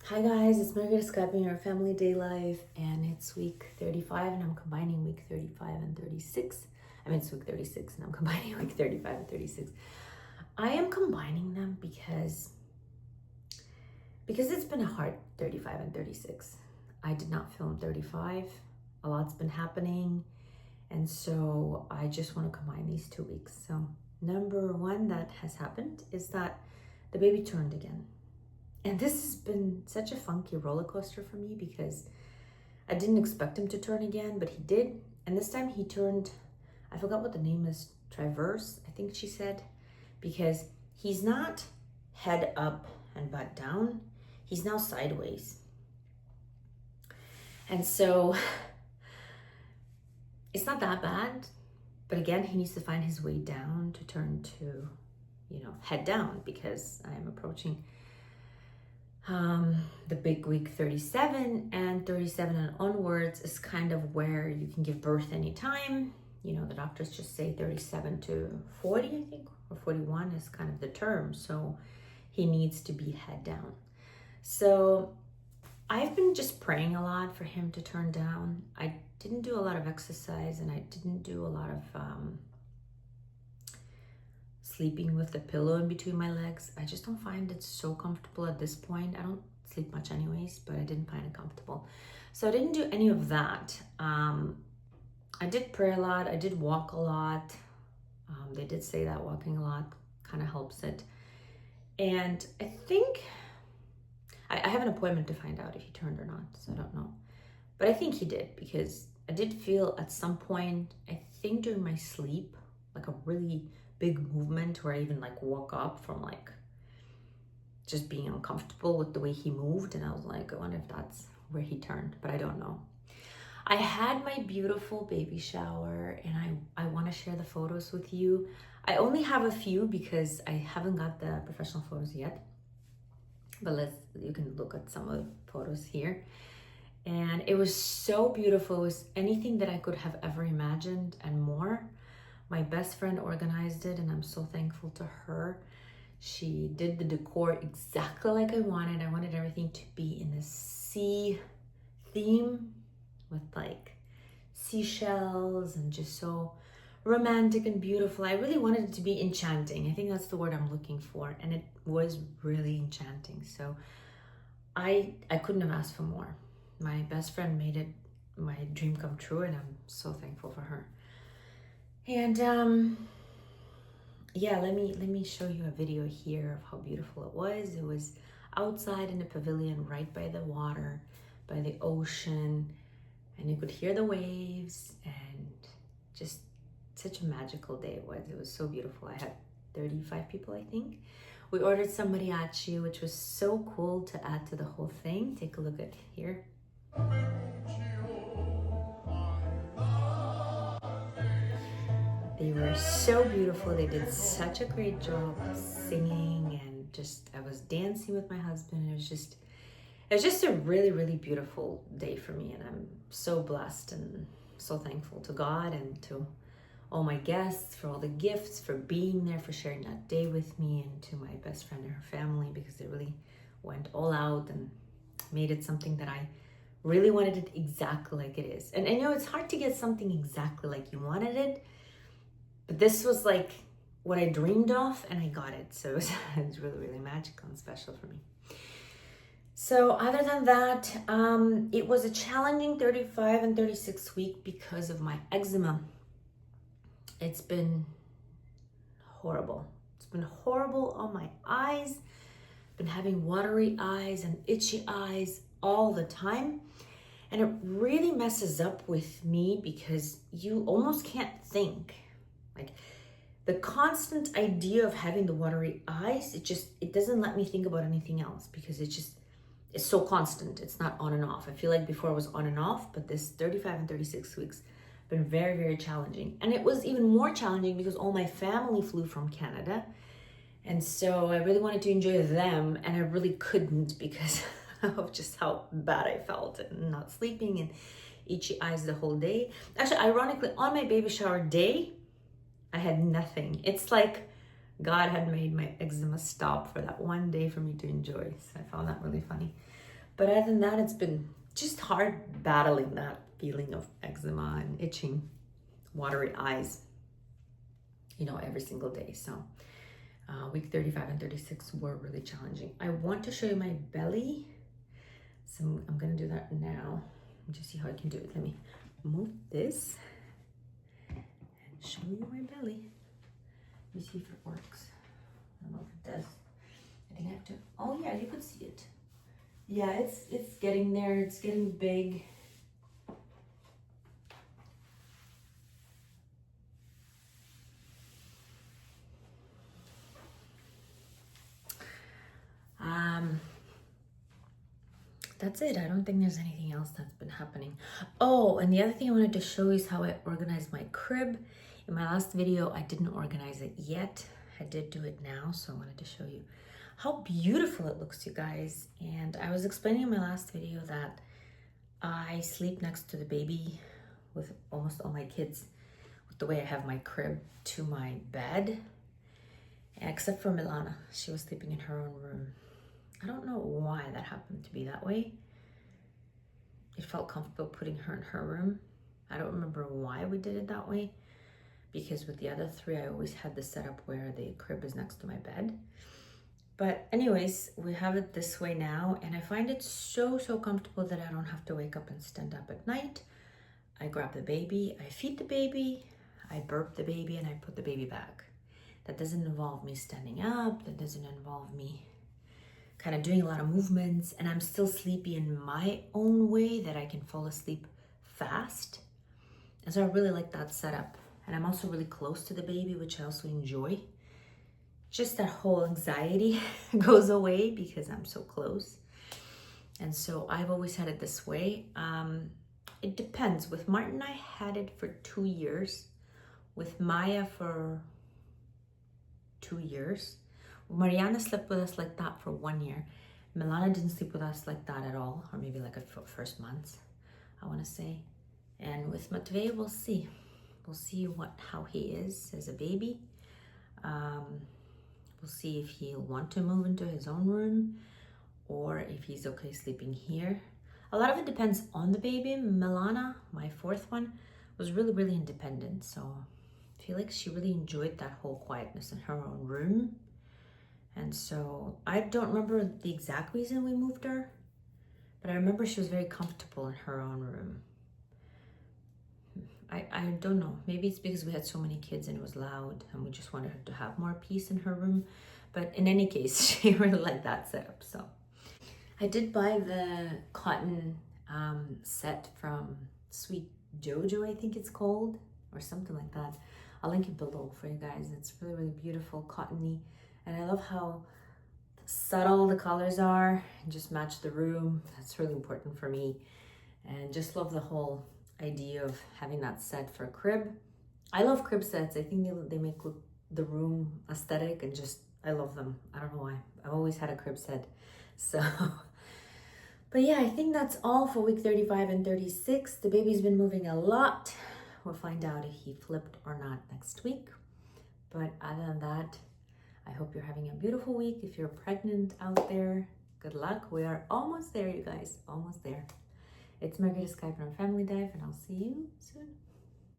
Hi guys, it's Margaret Skyping your family day life, and it's week 35, and I'm combining week 35 and 36. I mean, it's week 36, and I'm combining week 35 and 36. I am combining them because it's been a hard 35 and 36. I did not film 35. A lot's been happening, and so I just want to combine these 2 weeks. So number one that has happened is that the baby turned again. And this has been such a funky roller coaster for me because I didn't expect him to turn again, but he did. And this time he turned, I forgot what the name is, Traverse, I think she said, because he's not head up and butt down. He's now sideways. And so it's not that bad, but again, he needs to find his way down to turn to, head down, because I am approaching the big week 37, and 37 and onwards is kind of where you can give birth anytime. The doctors just say 37 to 40, I think, or 41 is kind of the term. So he needs to be head down. So I've been just praying a lot for him to turn down. I didn't do a lot of exercise, and I didn't do a lot of sleeping with the pillow in between my legs. I just don't find it so comfortable at this point. I don't sleep much anyways, but I didn't find it comfortable. So I didn't do any of that. I did pray a lot. I did walk a lot. They did say that walking a lot kind of helps it. And I think I have an appointment to find out if he turned or not, so I don't know. But I think he did, because I did feel at some point, I think during my sleep, like a really big movement where I even woke up from just being uncomfortable with the way he moved, and I was like, I wonder if that's where he turned, but I don't know. I had my beautiful baby shower, and I want to share the photos with you. I only have a few because I haven't got the professional photos yet, but you can look at some of the photos here. And it was so beautiful. It was anything that I could have ever imagined and more. My best friend organized it, and I'm so thankful to her. She did the decor exactly like I wanted. I wanted everything to be in the sea theme with seashells and just so romantic and beautiful. I really wanted it to be enchanting. I think that's the word I'm looking for, and it was really enchanting. So I couldn't have asked for more. My best friend made it my dream come true, and I'm so thankful for her. And yeah, let me show you a video here of how beautiful it was. It was outside in a pavilion right by the water, by the ocean, and you could hear the waves, and just such a magical day it was. It was so beautiful. I had 35 people, I think. We ordered some mariachi, which was so cool to add to the whole thing. Take a look at here. They were so beautiful. They did such a great job singing, and I was dancing with my husband. It was just a really, really beautiful day for me, and I'm so blessed and so thankful to God and to all my guests for all the gifts, for being there, for sharing that day with me, and to my best friend and her family, because they really went all out and made it something that I really wanted it exactly like it is. And it's hard to get something exactly like you wanted it, but this was what I dreamed of, and I got it. So it was really, really magical and special for me. So other than that, it was a challenging 35 and 36 week because of my eczema. It's been horrible. It's been horrible on my eyes. Been having watery eyes and itchy eyes all the time. And it really messes up with me because you almost can't think. The constant idea of having the watery eyes, it doesn't let me think about anything else, because it's so constant. It's not on and off. I feel like before it was on and off, but this 35 and 36 weeks been very, very challenging. And it was even more challenging because all my family flew from Canada. And so I really wanted to enjoy them, and I really couldn't because of just how bad I felt and not sleeping and itchy eyes the whole day. Actually, ironically, on my baby shower day, I had nothing. It's like God had made my eczema stop for that one day for me to enjoy. So I found that really funny. But other than that, it's been just hard battling that feeling of eczema and itching, watery eyes, you know, every single day. So week 35 and 36 were really challenging. I want to show you my belly. So I'm gonna do that now. Just see how I can do it. Let me move this and show you my belly. Let me see if it works. I don't know if it does. I think I have to, oh yeah, you could see it. Yeah, it's getting there, it's getting big. That's it. I don't think there's anything else that's been happening. Oh, and the other thing I wanted to show you is how I organized my crib. In my last video, I didn't organize it yet. I did do it now, so I wanted to show you how beautiful it looks, you guys. And I was explaining in my last video that I sleep next to the baby with almost all my kids, with the way I have my crib to my bed, except for Milana. She was sleeping in her own room. I don't know why that happened to be that way. It felt comfortable putting her in her room. I don't remember why we did it that way, because with the other three, I always had the setup where the crib is next to my bed. But anyways, we have it this way now, and I find it so comfortable that I don't have to wake up and stand up at night. I grab the baby, I feed the baby, I burp the baby, and I put the baby back. That doesn't involve me standing up, that doesn't involve me kind of doing a lot of movements, and I'm still sleepy in my own way that I can fall asleep fast. And so I really like that setup. And I'm also really close to the baby, which I also enjoy. Just that whole anxiety goes away because I'm so close. And so I've always had it this way. It depends. With Martin, I had it for 2 years. With Maya for 2 years. Mariana slept with us like that for 1 year. Milana didn't sleep with us like that at all, or maybe like a first months, I want to say. And with Matvey, we'll see. We'll see how he is as a baby. We'll see if he'll want to move into his own room or if he's okay sleeping here. A lot of it depends on the baby. Milana, my fourth one, was really independent. So I feel like she really enjoyed that whole quietness in her own room. And so I don't remember the exact reason we moved her, but I remember she was very comfortable in her own room. I don't know. Maybe it's because we had so many kids and it was loud and we just wanted her to have more peace in her room. But in any case, she really liked that setup. So I did buy the cotton set from Sweet Jojo, I think it's called, or something like that. I'll link it below for you guys. It's really beautiful, cottony. And I love how subtle the colors are and just match the room. That's really important for me. And just love the whole idea of having that set for a crib. I love crib sets. I think they make the room aesthetic and just, I love them. I don't know why. I've always had a crib set. So, but yeah, I think that's all for week 35 and 36. The baby's been moving a lot. We'll find out if he flipped or not next week. But other than that, I hope you're having a beautiful week. If you're pregnant out there, good luck. We are almost there, you guys. Almost there. It's Margarita Skype from Family Dive, and I'll see you soon.